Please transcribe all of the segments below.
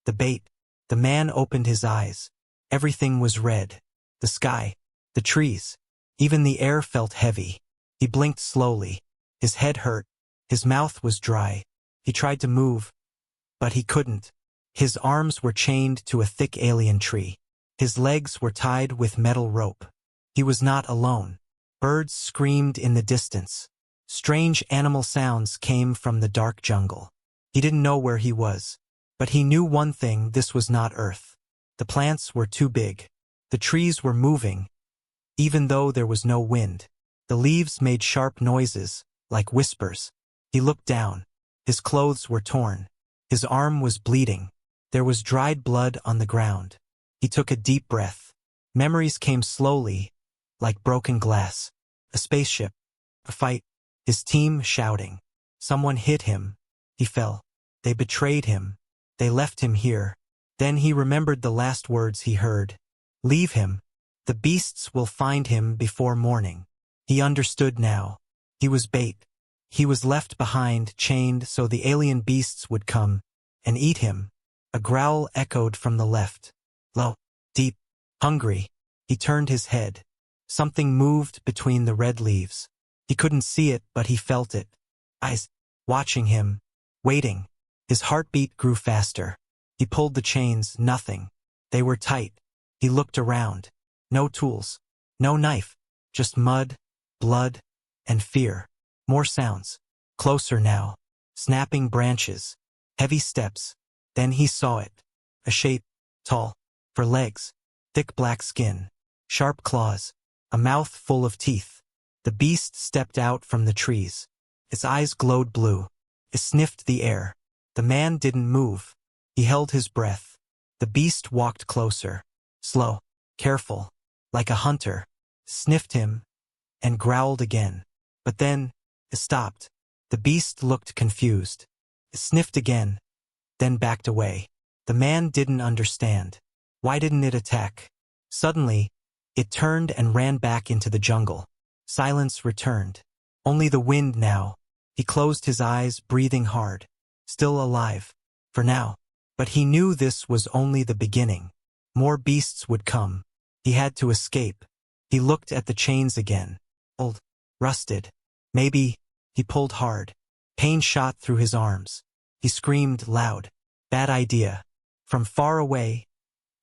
The bait. The man opened his eyes. Everything was red. The sky. The trees. Even the air felt heavy. He blinked slowly. His head hurt. His mouth was dry. He tried to move, but he couldn't. His arms were chained to a thick alien tree. His legs were tied with metal rope. He was not alone. Birds screamed in the distance. Strange animal sounds came from the dark jungle. He didn't know where he was, but he knew one thing: this was not Earth. The plants were too big. The trees were moving, even though there was no wind. The leaves made sharp noises, like whispers. He looked down. His clothes were torn. His arm was bleeding. There was dried blood on the ground. He took a deep breath. Memories came slowly, like broken glass. A spaceship. A fight. His team shouting. Someone hit him. He fell. They betrayed him. They left him here. Then he remembered the last words he heard. Leave him. The beasts will find him before morning. He understood now. He was bait. He was left behind, chained so the alien beasts would come and eat him. A growl echoed from the left. Low, deep, hungry. He turned his head. Something moved between the red leaves. He couldn't see it, but he felt it. Eyes watching him, waiting. His heartbeat grew faster. He pulled the chains. Nothing. They were tight. He looked around. No tools. No knife. Just mud, blood, and fear. More sounds. Closer now. Snapping branches. Heavy steps. Then he saw it. A shape. Tall. For legs. Thick black skin. Sharp claws. A mouth full of teeth. The beast stepped out from the trees. Its eyes glowed blue. It sniffed the air. The man didn't move. He held his breath. The beast walked closer. Slow. Careful. Like a hunter. Sniffed him. And growled again. But then, it stopped. The beast looked confused. It sniffed again. Then backed away. The man didn't understand. Why didn't it attack? Suddenly, it turned and ran back into the jungle. Silence returned. Only the wind now. He closed his eyes, breathing hard. Still alive. For now. But he knew this was only the beginning. More beasts would come. He had to escape. He looked at the chains again. Old. Rusted. Maybe. He pulled hard. Pain shot through his arms. He screamed loud. Bad idea. From far away,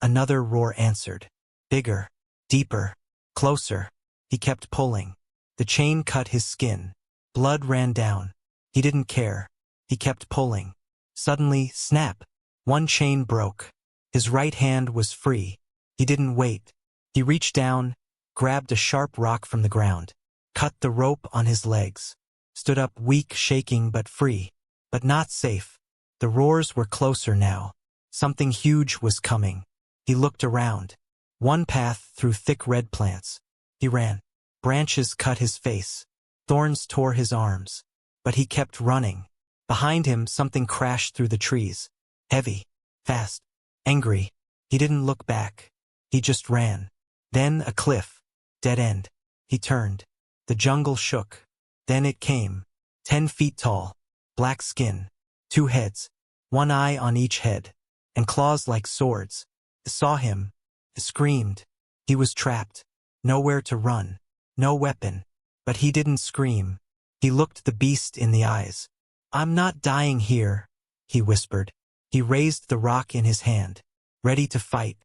another roar answered. Bigger. Deeper. Closer. He kept pulling. The chain cut his skin. Blood ran down. He didn't care. He kept pulling. Suddenly, snap. One chain broke. His right hand was free. He didn't wait. He reached down, grabbed a sharp rock from the ground, cut the rope on his legs, stood up weak, shaking but free, but not safe. The roars were closer now. Something huge was coming. He looked around. One path through thick red plants. He ran. Branches cut his face. Thorns tore his arms. But he kept running. Behind him, something crashed through the trees. Heavy. Fast. Angry. He didn't look back. He just ran. Then a cliff. Dead end. He turned. The jungle shook. Then it came. 10 feet tall. Black skin. 2 heads. 1 eye on each head. And claws like swords. It saw him. It screamed. He was trapped. Nowhere to run. No weapon. But he didn't scream. He looked the beast in the eyes. I'm not dying here, he whispered. He raised the rock in his hand. Ready to fight.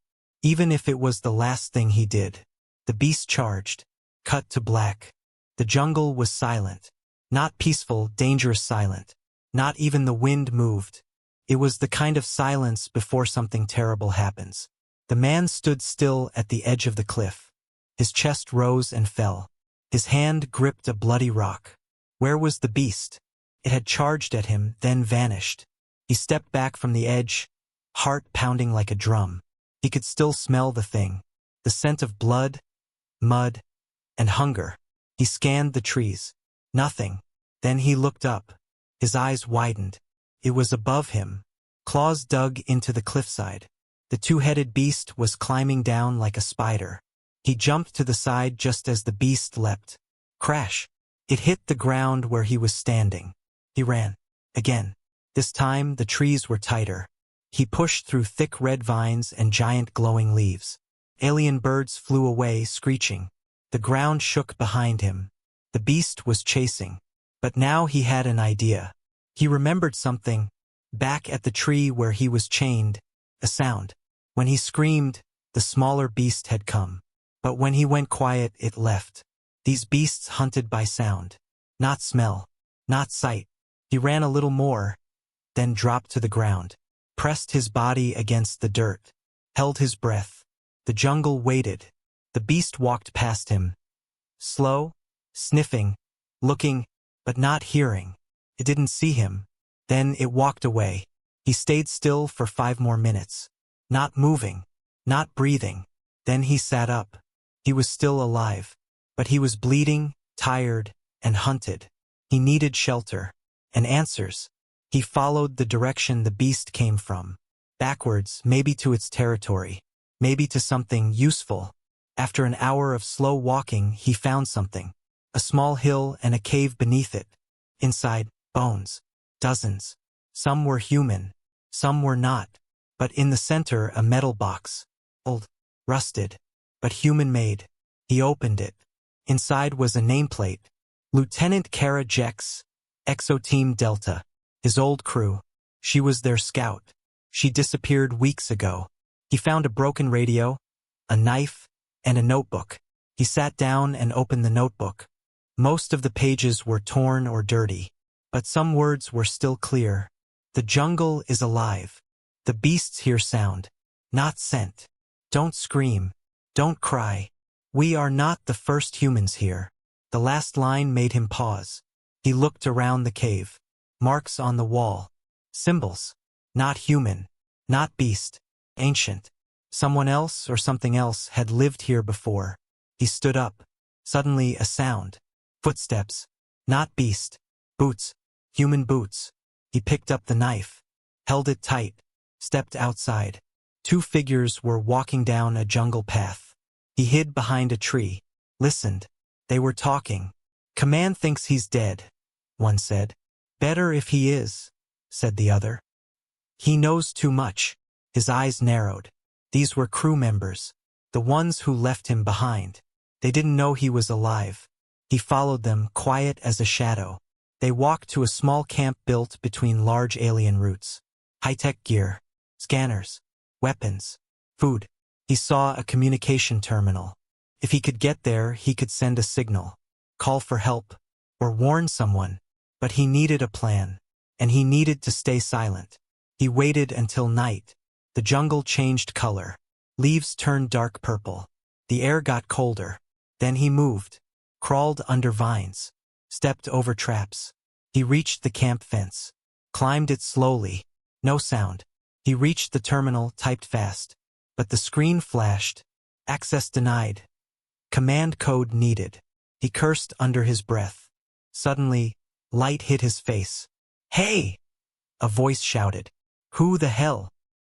Even if it was the last thing he did. The beast charged. Cut to black. The jungle was silent. Not peaceful, dangerous silent. Not even the wind moved. It was the kind of silence before something terrible happens. The man stood still at the edge of the cliff. His chest rose and fell. His hand gripped a bloody rock. Where was the beast? It had charged at him, then vanished. He stepped back from the edge, heart pounding like a drum. He could still smell the thing. The scent of blood, mud, and hunger. He scanned the trees. Nothing. Then he looked up. His eyes widened. It was above him. Claws dug into the cliffside. The 2-headed beast was climbing down like a spider. He jumped to the side just as the beast leapt. Crash! It hit the ground where he was standing. He ran. Again. This time the trees were tighter. He pushed through thick red vines and giant glowing leaves. Alien birds flew away, screeching. The ground shook behind him. The beast was chasing. But now he had an idea. He remembered something. Back at the tree where he was chained, a sound. When he screamed, the smaller beast had come. But when he went quiet, it left. These beasts hunted by sound. Not smell. Not sight. He ran a little more, then dropped to the ground. Pressed his body against the dirt. Held his breath. The jungle waited. The beast walked past him. Slow, sniffing, looking, but not hearing. It didn't see him. Then it walked away. He stayed still for 5 more minutes. Not moving. Not breathing. Then he sat up. He was still alive. But he was bleeding, tired, and hunted. He needed shelter. And answers. He followed the direction the beast came from. Backwards, maybe to its territory. Maybe to something useful. After an hour of slow walking, he found something. A small hill and a cave beneath it. Inside, bones. Dozens. Some were human. Some were not. But in the center, a metal box. Old. Rusted. But human-made. He opened it. Inside was a nameplate. Lieutenant Kara Jex. Exo-Team Delta. His old crew. She was their scout. She disappeared weeks ago. He found a broken radio, a knife, and a notebook. He sat down and opened the notebook. Most of the pages were torn or dirty. But some words were still clear. The jungle is alive. The beasts hear sound. Not scent. Don't scream. Don't cry. We are not the first humans here. The last line made him pause. He looked around the cave. Marks on the wall. Symbols. Not human. Not beast. Ancient. Someone else or something else had lived here before. He stood up. Suddenly a sound. Footsteps. Not beast. Boots. Human boots. He picked up the knife. Held it tight. Stepped outside. 2 figures were walking down a jungle path. He hid behind a tree. Listened. They were talking. Command thinks he's dead, one said. Better if he is, said the other. He knows too much. His eyes narrowed. These were crew members. The ones who left him behind. They didn't know he was alive. He followed them, quiet as a shadow. They walked to a small camp built between large alien roots. High-tech gear. Scanners. Weapons. Food. He saw a communication terminal. If he could get there, he could send a signal. Call for help. Or warn someone. But he needed a plan. And he needed to stay silent. He waited until night. The jungle changed color. Leaves turned dark purple. The air got colder. Then he moved. Crawled under vines. Stepped over traps. He reached the camp fence. Climbed it slowly. No sound. He reached the terminal, typed fast. But the screen flashed. Access denied. Command code needed. He cursed under his breath. Suddenly, light hit his face. Hey! A voice shouted. Who the hell?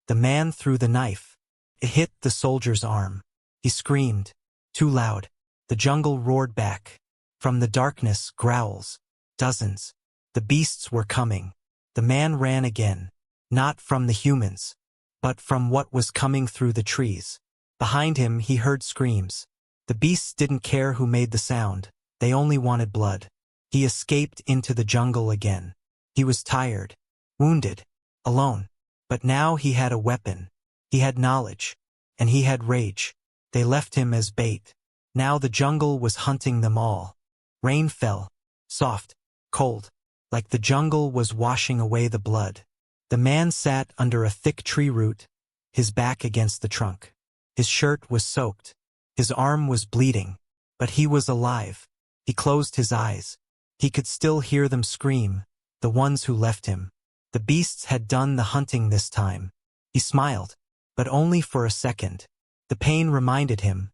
The man threw the knife. It hit the soldier's arm. He screamed. Too loud. The jungle roared back. From the darkness, growls. Dozens. The beasts were coming. The man ran again. Not from the humans, but from what was coming through the trees. Behind him, he heard screams. The beasts didn't care who made the sound. They only wanted blood. He escaped into the jungle again. He was tired. Wounded. Alone. But now he had a weapon. He had knowledge. And he had rage. They left him as bait. Now the jungle was hunting them all. Rain fell. Soft. Cold. Like the jungle was washing away the blood. The man sat under a thick tree root, his back against the trunk. His shirt was soaked. His arm was bleeding. But he was alive. He closed his eyes. He could still hear them scream, the ones who left him. The beasts had done the hunting this time. He smiled, but only for a second. The pain reminded him.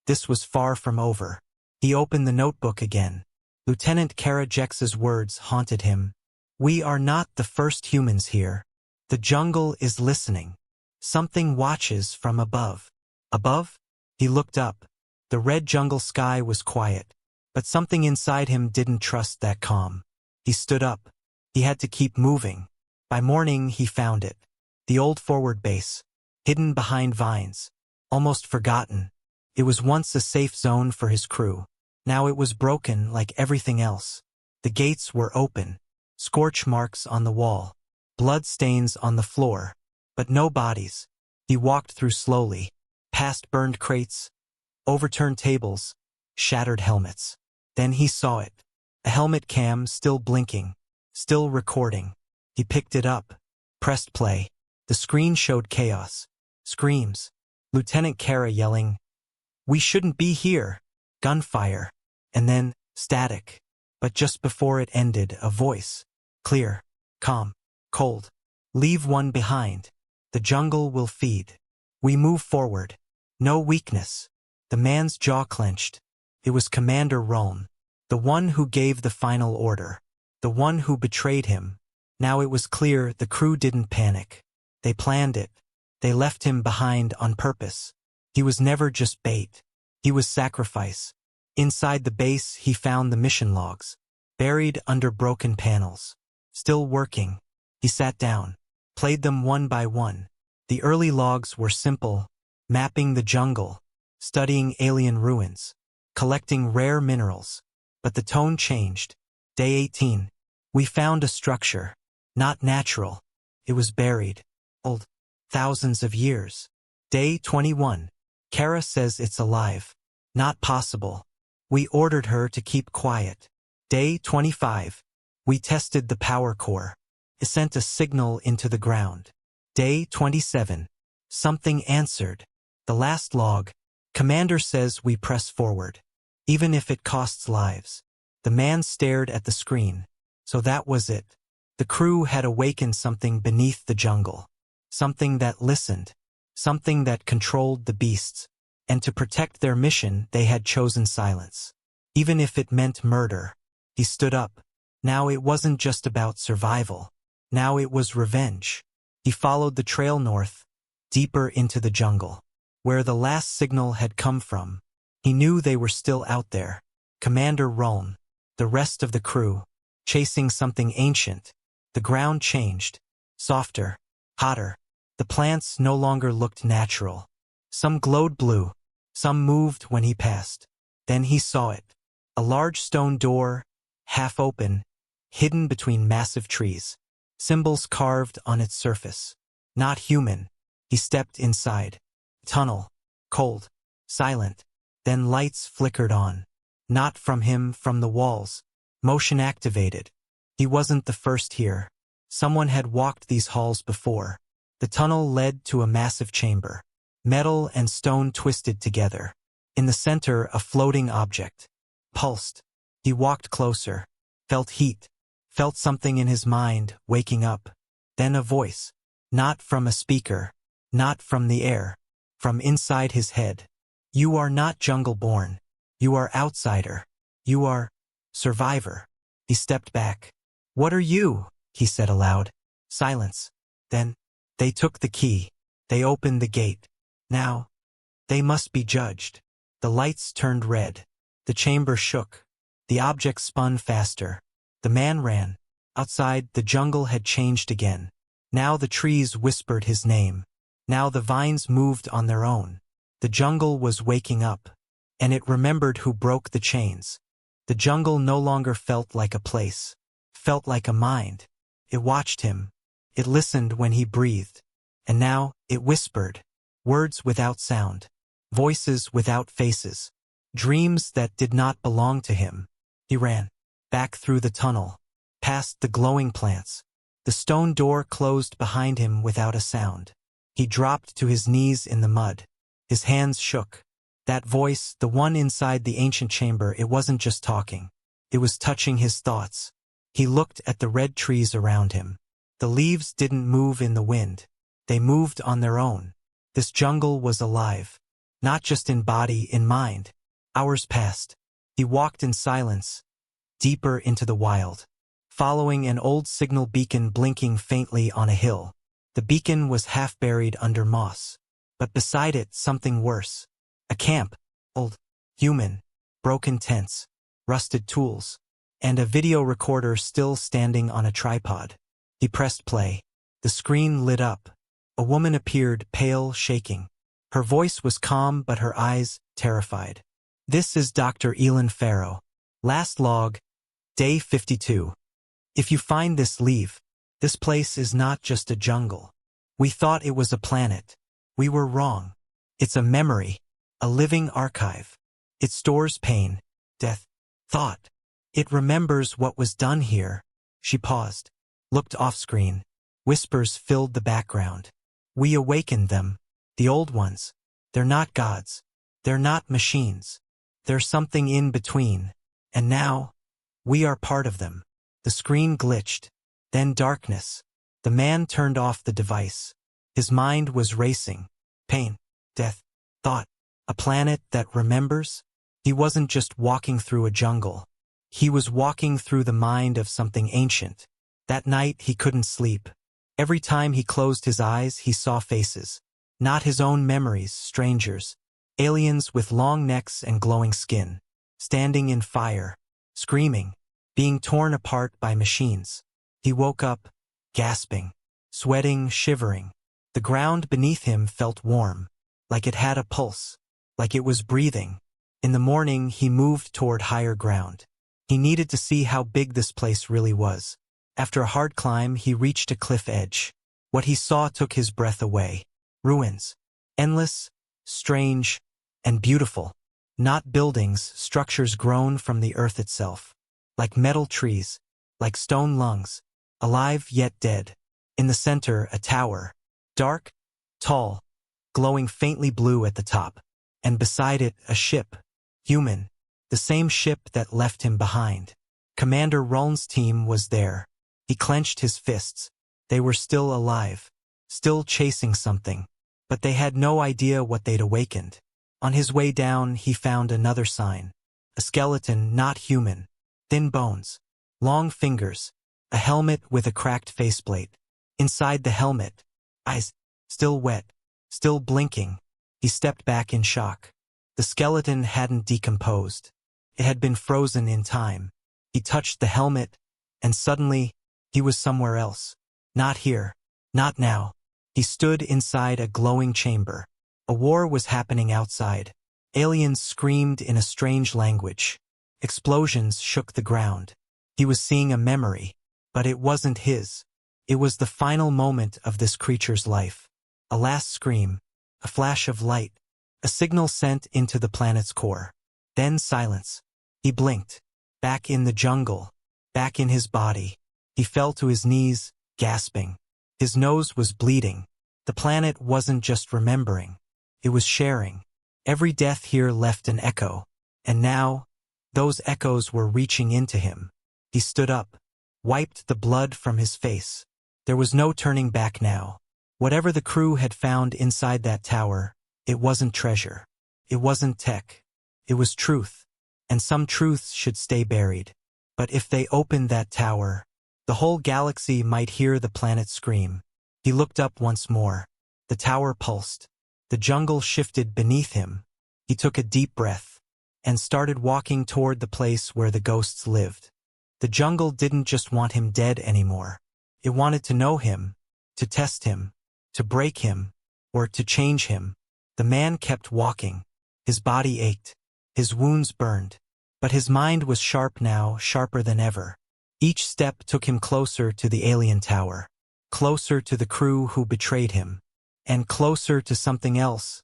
This was far from over. He opened the notebook again. Lieutenant Karajex's words haunted him. We are not the first humans here. The jungle is listening. Something watches from above. Above? He looked up. The red jungle sky was quiet. But something inside him didn't trust that calm. He stood up. He had to keep moving. By morning, he found it. The old forward base, hidden behind vines, almost forgotten. It was once a safe zone for his crew. Now it was broken like everything else. The gates were open, scorch marks on the wall, blood stains on the floor, but no bodies. He walked through slowly, past burned crates, overturned tables, shattered helmets. Then he saw it. A helmet cam still blinking, still recording. He picked it up, pressed play. The screen showed chaos, screams, Lieutenant Kara yelling, "We shouldn't be here!" Gunfire, and then static. But just before it ended, a voice, clear, calm, cold. "Leave one behind. The jungle will feed. We move forward. No weakness." The man's jaw clenched. It was Commander Roan, the one who gave the final order, the one who betrayed him. Now it was clear the crew didn't panic. They planned it. They left him behind on purpose. He was never just bait. He was sacrifice. Inside the base, he found the mission logs, buried under broken panels. Still working. He sat down, played them one by one. The early logs were simple, mapping the jungle, studying alien ruins, collecting rare minerals. But the tone changed. Day 18. We found a structure. Not natural. It was buried. Old. Thousands of years. Day 21. Kara says it's alive. Not possible. We ordered her to keep quiet. Day 25. We tested the power core. It sent a signal into the ground. Day 27. Something answered. The last log. Commander says we press forward, even if it costs lives. The man stared at the screen. So that was it. The crew had awakened something beneath the jungle. Something that listened. Something that controlled the beasts. And to protect their mission, they had chosen silence. Even if it meant murder. He stood up. Now it wasn't just about survival. Now it was revenge. He followed the trail north, deeper into the jungle, where the last signal had come from. He knew they were still out there. Commander Roan, the rest of the crew, chasing something ancient. The ground changed. Softer, hotter. The plants no longer looked natural. Some glowed blue. Some moved when he passed. Then he saw it. A large stone door, half open, hidden between massive trees. Symbols carved on its surface. Not human. He stepped inside. Tunnel. Cold. Silent. Then lights flickered on. Not from him, from the walls. Motion activated. He wasn't the first here. Someone had walked these halls before. The tunnel led to a massive chamber. Metal and stone twisted together. In the center, a floating object. Pulsed. He walked closer. Felt heat. Felt something in his mind, waking up. Then a voice. Not from a speaker. Not from the air. From inside his head. "You are not jungle-born. You are outsider. You are survivor." He stepped back. "What are you?" he said aloud. Silence. Then, "They took the key. They opened the gate. Now, they must be judged." The lights turned red. The chamber shook. The object spun faster. The man ran. Outside, the jungle had changed again. Now the trees whispered his name. Now the vines moved on their own. The jungle was waking up. And it remembered who broke the chains. The jungle no longer felt like a place. Felt like a mind. It watched him. It listened when he breathed. And now, it whispered. Words without sound. Voices without faces. Dreams that did not belong to him. He ran. Back through the tunnel. Past the glowing plants. The stone door closed behind him without a sound. He dropped to his knees in the mud. His hands shook. That voice, the one inside the ancient chamber, it wasn't just talking. It was touching his thoughts. He looked at the red trees around him. The leaves didn't move in the wind. They moved on their own. This jungle was alive. Not just in body, in mind. Hours passed. He walked in silence, deeper into the wild, following an old signal beacon blinking faintly on a hill. The beacon was half buried under moss. But beside it, something worse. A camp. Old. Human. Broken tents. Rusted tools. And a video recorder still standing on a tripod. He pressed play. The screen lit up. A woman appeared, pale, shaking. Her voice was calm but her eyes terrified. "This is Dr. Elin Farrow. Last log, day 52. If you find this, leave. This place is not just a jungle. We thought it was a planet. We were wrong. It's a memory, a living archive. It stores pain, death, thought. It remembers what was done here." She paused, looked off-screen. Whispers filled the background. "We awakened them. The old ones. They're not gods. They're not machines. They're something in between. And now, we are part of them." The screen glitched. Then darkness. The man turned off the device. His mind was racing. Pain, death, thought. A planet that remembers? He wasn't just walking through a jungle. He was walking through the mind of something ancient. That night he couldn't sleep. Every time he closed his eyes he saw faces. Not his own memories, strangers. Aliens with long necks and glowing skin. Standing in fire. Screaming. Being torn apart by machines. He woke up, gasping. Sweating, shivering. The ground beneath him felt warm. Like it had a pulse. Like it was breathing. In the morning he moved toward higher ground. He needed to see how big this place really was. After a hard climb he reached a cliff edge. What he saw took his breath away. Ruins. Endless, strange, and beautiful. Not buildings, structures grown from the earth itself. Like metal trees. Like stone lungs. Alive yet dead. In the center, a tower. Dark, tall, glowing faintly blue at the top. And beside it, a ship. Human. The same ship that left him behind. Commander Ruln's team was there. He clenched his fists. They were still alive. Still chasing something. But they had no idea what they'd awakened. On his way down, he found another sign. A skeleton, not human. Thin bones. Long fingers. A helmet with a cracked faceplate. Inside the helmet, eyes, still wet, still blinking. He stepped back in shock. The skeleton hadn't decomposed. It had been frozen in time. He touched the helmet, and suddenly, he was somewhere else. Not here. Not now. He stood inside a glowing chamber. A war was happening outside. Aliens screamed in a strange language. Explosions shook the ground. He was seeing a memory, but it wasn't his. It was the final moment of this creature's life. A last scream, a flash of light, a signal sent into the planet's core. Then silence. He blinked. Back in the jungle. Back in his body. He fell to his knees, gasping. His nose was bleeding. The planet wasn't just remembering. It was sharing. Every death here left an echo. And now, those echoes were reaching into him. He stood up, wiped the blood from his face. There was no turning back now. Whatever the crew had found inside that tower, it wasn't treasure. It wasn't tech. It was truth. And some truths should stay buried. But if they opened that tower, the whole galaxy might hear the planet scream. He looked up once more. The tower pulsed. The jungle shifted beneath him. He took a deep breath and started walking toward the place where the ghosts lived. The jungle didn't just want him dead anymore. It wanted to know him, to test him, to break him, or to change him. The man kept walking. His body ached. His wounds burned. But his mind was sharp now, sharper than ever. Each step took him closer to the alien tower. Closer to the crew who betrayed him. And closer to something else.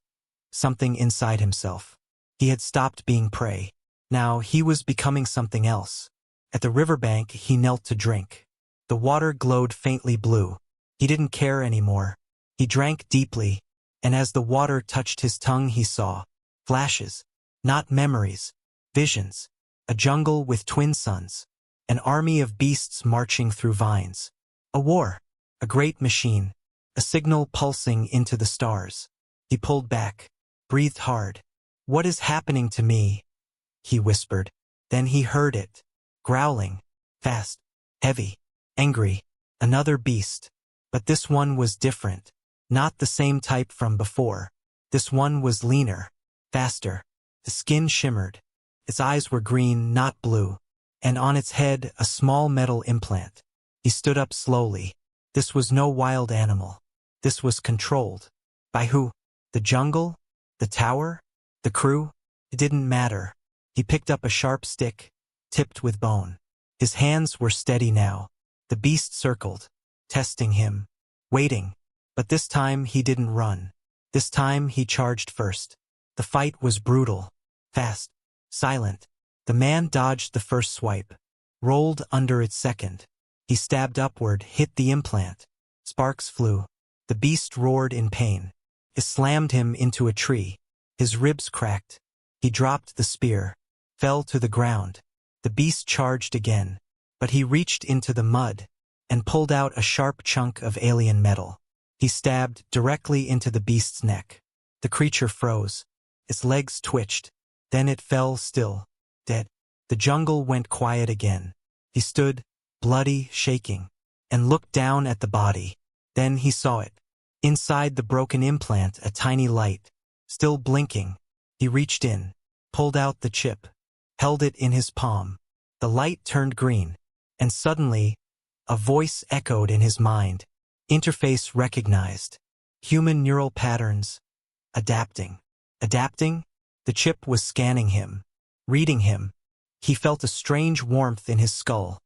Something inside himself. He had stopped being prey. Now he was becoming something else. At the riverbank he knelt to drink. The water glowed faintly blue. He didn't care anymore. He drank deeply, and as the water touched his tongue he saw flashes, not memories, visions, a jungle with twin suns, an army of beasts marching through vines, a war, a great machine, a signal pulsing into the stars. He pulled back, breathed hard. "What is happening to me?" he whispered. Then he heard it, growling, fast, heavy, angry, another beast. But this one was different, not the same type from before. This one was leaner, faster. The skin shimmered. Its eyes were green, not blue, and on its head a small metal implant. He stood up slowly. This was no wild animal. This was controlled. By who? The jungle? The tower? The crew? It didn't matter. He picked up a sharp stick, tipped with bone. His hands were steady now. The beast circled, testing him, waiting. But this time he didn't run. This time he charged first. The fight was brutal, fast, silent. The man dodged the first swipe, rolled under its second. He stabbed upward, hit the implant. Sparks flew. The beast roared in pain. It slammed him into a tree. His ribs cracked. He dropped the spear, fell to the ground. The beast charged again, but he reached into the mud and pulled out a sharp chunk of alien metal. He stabbed directly into the beast's neck. The creature froze. Its legs twitched. Then it fell still, dead. The jungle went quiet again. He stood, bloody, shaking, and looked down at the body. Then he saw it. Inside the broken implant, a tiny light, still blinking. He reached in, pulled out the chip, held it in his palm. The light turned green, and suddenly, a voice echoed in his mind. Interface recognized. Human neural patterns. Adapting. Adapting? The chip was scanning him, reading him. He felt a strange warmth in his skull,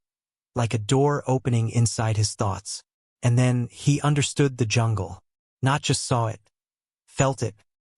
like a door opening inside his thoughts. And then he understood the jungle. Not just saw it, felt it.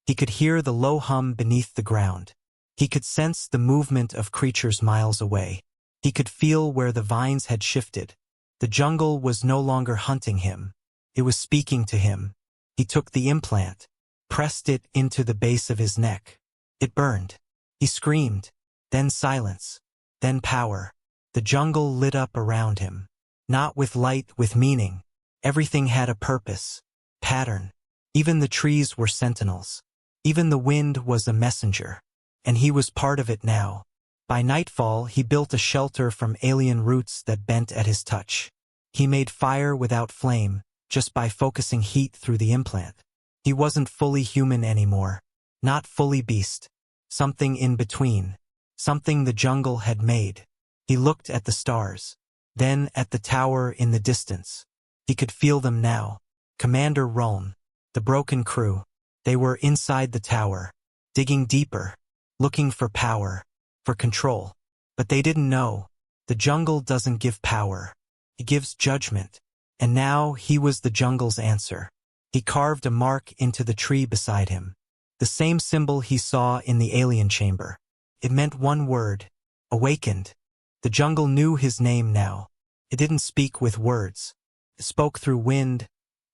He could hear the low hum beneath the ground. He could sense the movement of creatures miles away. He could feel where the vines had shifted. The jungle was no longer hunting him. It was speaking to him. He took the implant, pressed it into the base of his neck. It burned. He screamed. Then silence. Then power. The jungle lit up around him. Not with light, with meaning. Everything had a purpose, pattern. Even the trees were sentinels. Even the wind was a messenger. And he was part of it now. By nightfall, he built a shelter from alien roots that bent at his touch. He made fire without flame, just by focusing heat through the implant. He wasn't fully human anymore. Not fully beast. Something in between. Something the jungle had made. He looked at the stars. Then at the tower in the distance. He could feel them now. Commander Ruln. The broken crew. They were inside the tower. Digging deeper. Looking for power. For control. But they didn't know. The jungle doesn't give power. It gives judgment. And now he was the jungle's answer. He carved a mark into the tree beside him. The same symbol he saw in the alien chamber. It meant one word. Awakened. The jungle knew his name now. It didn't speak with words. It spoke through wind,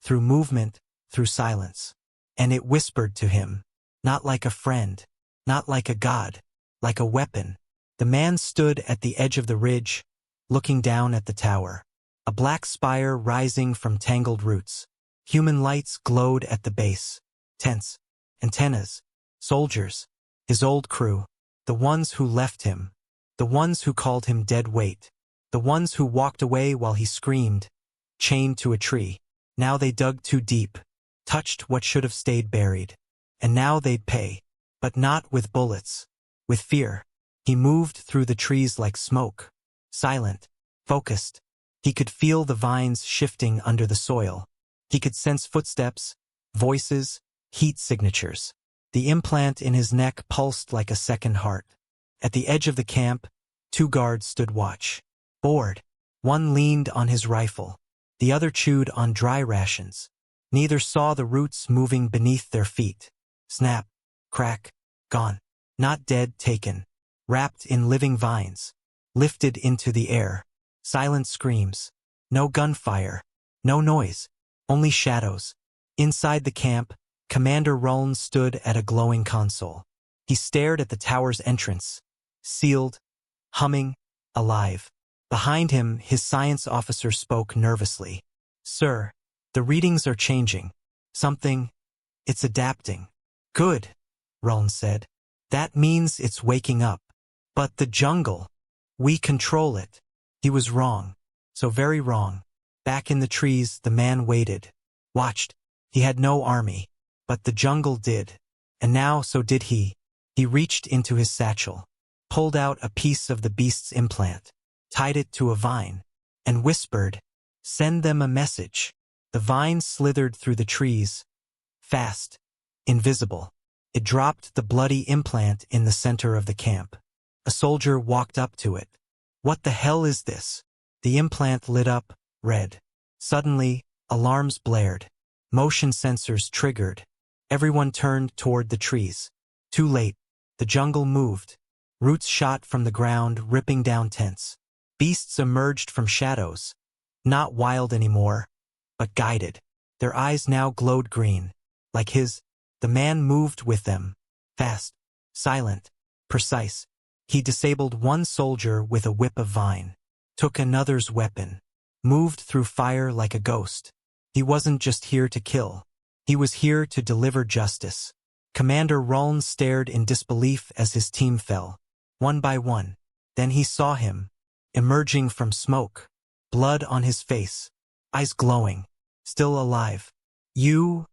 through movement, through silence. And it whispered to him. Not like a friend. Not like a god. Like a weapon. The man stood at the edge of the ridge, looking down at the tower. A black spire rising from tangled roots. Human lights glowed at the base. Tents. Antennas. Soldiers. His old crew. The ones who left him. The ones who called him dead weight. The ones who walked away while he screamed, chained to a tree. Now they dug too deep, touched what should have stayed buried. And now they'd pay. But not with bullets. With fear. He moved through the trees like smoke. Silent. Focused. He could feel the vines shifting under the soil. He could sense footsteps, voices, heat signatures. The implant in his neck pulsed like a second heart. At the edge of the camp, 2 guards stood watch. Bored. One leaned on his rifle. The other chewed on dry rations. Neither saw the roots moving beneath their feet. Snap. Crack. Gone. Not dead, taken. Wrapped in living vines. Lifted into the air. Silent screams. No gunfire. No noise. Only shadows. Inside the camp, Commander Ruln stood at a glowing console. He stared at the tower's entrance. Sealed. Humming. Alive. Behind him, his science officer spoke nervously. Sir, the readings are changing. Something. It's adapting. Good, Ruln said. That means it's waking up. But the jungle. We control it. He was wrong. So very wrong. Back in the trees, the man waited. Watched. He had no army. But the jungle did. And now so did he. He reached into his satchel. Pulled out a piece of the beast's implant. Tied it to a vine. And whispered, send them a message. The vine slithered through the trees, fast, invisible. It dropped the bloody implant in the center of the camp. A soldier walked up to it. "What the hell is this?" The implant lit up, red. Suddenly, alarms blared. Motion sensors triggered. Everyone turned toward the trees. Too late. The jungle moved. Roots shot from the ground, ripping down tents. Beasts emerged from shadows. Not wild anymore, but guided. Their eyes now glowed green. Like his. The man moved with them. Fast. Silent. Precise. He disabled one soldier with a whip of vine. Took another's weapon. Moved through fire like a ghost. He wasn't just here to kill. He was here to deliver justice. Commander Rollin stared in disbelief as his team fell. One by one. Then he saw him. Emerging from smoke. Blood on his face. Eyes glowing. Still alive. "You?"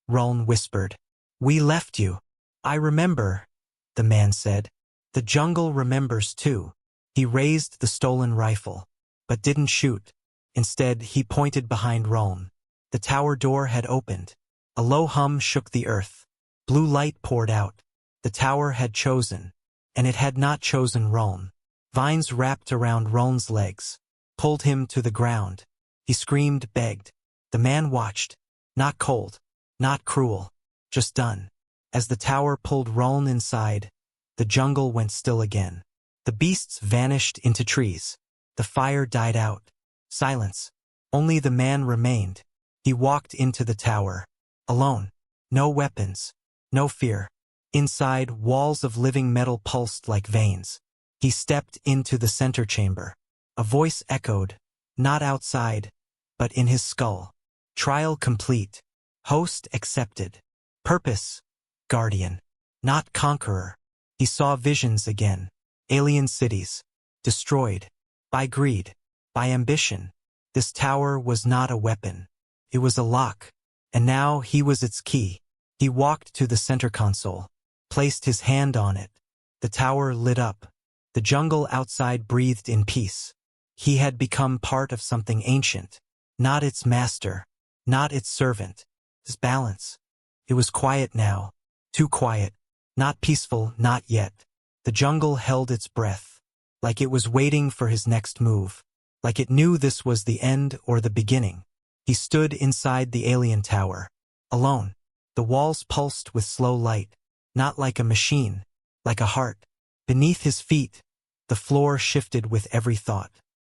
Rollin whispered. "We left you." "I remember," the man said. "The jungle remembers too." He raised the stolen rifle, but didn't shoot. Instead, he pointed behind Rollin. The tower door had opened. A low hum shook the earth. Blue light poured out. The tower had chosen, and it had not chosen Rollin. Vines wrapped around Rollin's legs, pulled him to the ground. He screamed, begged. The man watched. Not cold, not cruel, just done. As the tower pulled Rollin inside, the jungle went still again. The beasts vanished into trees. The fire died out. Silence. Only the man remained. He walked into the tower. Alone. No weapons. No fear. Inside, walls of living metal pulsed like veins. He stepped into the center chamber. A voice echoed, not outside, but in his skull. Trial complete. Host accepted. Purpose. Guardian. Not conqueror. He saw visions again. Alien cities. Destroyed. By greed. By ambition. This tower was not a weapon. It was a lock. And now he was its key. He walked to the center console. Placed his hand on it. The tower lit up. The jungle outside breathed in peace. He had become part of something ancient. Not its master. Not its servant. His balance. It was quiet now. Too quiet. Not peaceful, not yet. The jungle held its breath. Like it was waiting for his next move. Like it knew this was the end or the beginning. He stood inside the alien tower. Alone. The walls pulsed with slow light. Not like a machine. Like a heart. Beneath his feet, the floor shifted with every thought.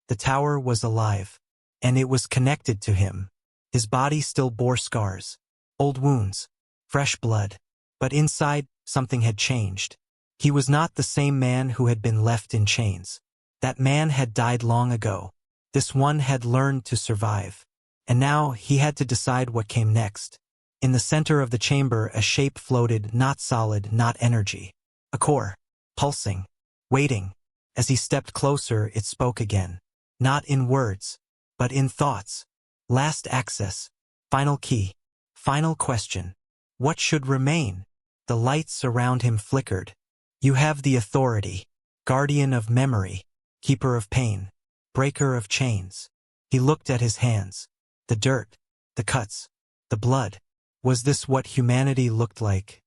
The tower was alive. And it was connected to him. His body still bore scars. Old wounds. Fresh blood. But inside, something had changed. He was not the same man who had been left in chains. That man had died long ago. This one had learned to survive. And now he had to decide what came next. In the center of the chamber, a shape floated, not solid, not energy. A core. Pulsing. Waiting. As he stepped closer, it spoke again. Not in words, but in thoughts. Last access. Final key. Final question. What should remain? The lights around him flickered. You have the authority. Guardian of memory. Keeper of pain. Breaker of chains. He looked at his hands. The dirt. The cuts. The blood. Was this what humanity looked like?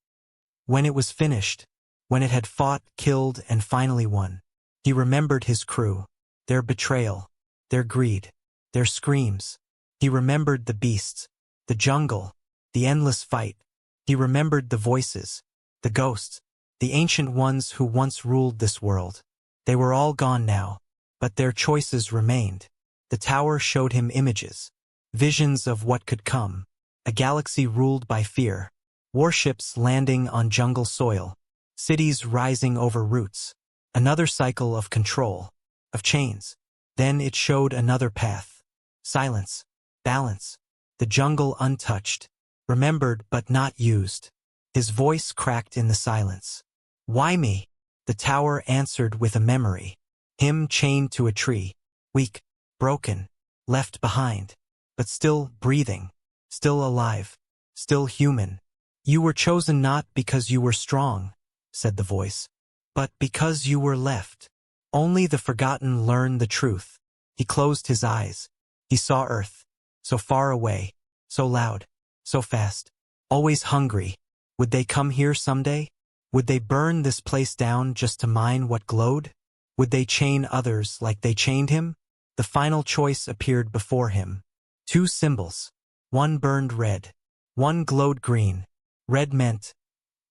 When it was finished. When it had fought, killed, and finally won. He remembered his crew. Their betrayal. Their greed. Their screams. He remembered the beasts. The jungle. The endless fight. He remembered the voices. The ghosts. The ancient ones who once ruled this world. They were all gone now. But their choices remained. The tower showed him images. Visions of what could come. A galaxy ruled by fear. Warships landing on jungle soil. Cities rising over roots. Another cycle of control. Of chains. Then it showed another path. Silence. Balance. The jungle untouched. Remembered but not used. His voice cracked in the silence. Why me? The tower answered with a memory. Him chained to a tree. Weak. Broken. Left behind. But still breathing. Still alive. Still human. You were chosen not because you were strong, said the voice, but because you were left. Only the forgotten learn the truth. He closed his eyes. He saw Earth. So far away. So loud, so fast, always hungry. Would they come here someday? Would they burn this place down just to mine what glowed? Would they chain others like they chained him? The final choice appeared before him. Two symbols. One burned red. One glowed green. Red meant,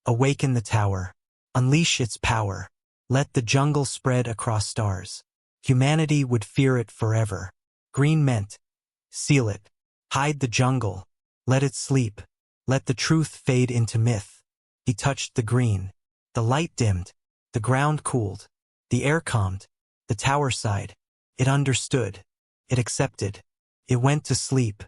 awaken the tower. Unleash its power. Let the jungle spread across stars. Humanity would fear it forever. Green meant, seal it. Hide the jungle. Let it sleep. Let the truth fade into myth. He touched the green. The light dimmed. The ground cooled. The air calmed. The tower sighed. It understood. It accepted. It went to sleep.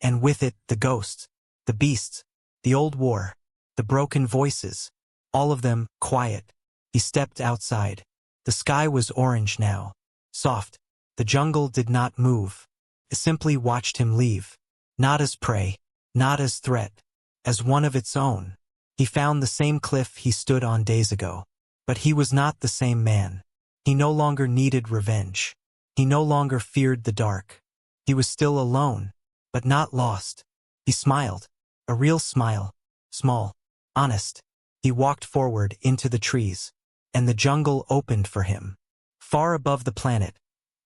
And with it, the ghosts, the beasts, the old war, the broken voices, all of them quiet. He stepped outside. The sky was orange now. Soft. The jungle did not move. It simply watched him leave. Not as prey. Not as threat. As one of its own. He found the same cliff he stood on days ago. But he was not the same man. He no longer needed revenge. He no longer feared the dark. He was still alone, but not lost. He smiled. A real smile. Small. Honest. He walked forward into the trees, and the jungle opened for him. Far above the planet,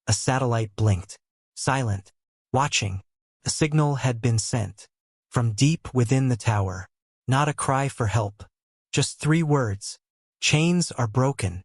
a satellite blinked. Silent. Watching. A signal had been sent. From deep within the tower. Not a cry for help. Just 3 words. Chains are broken.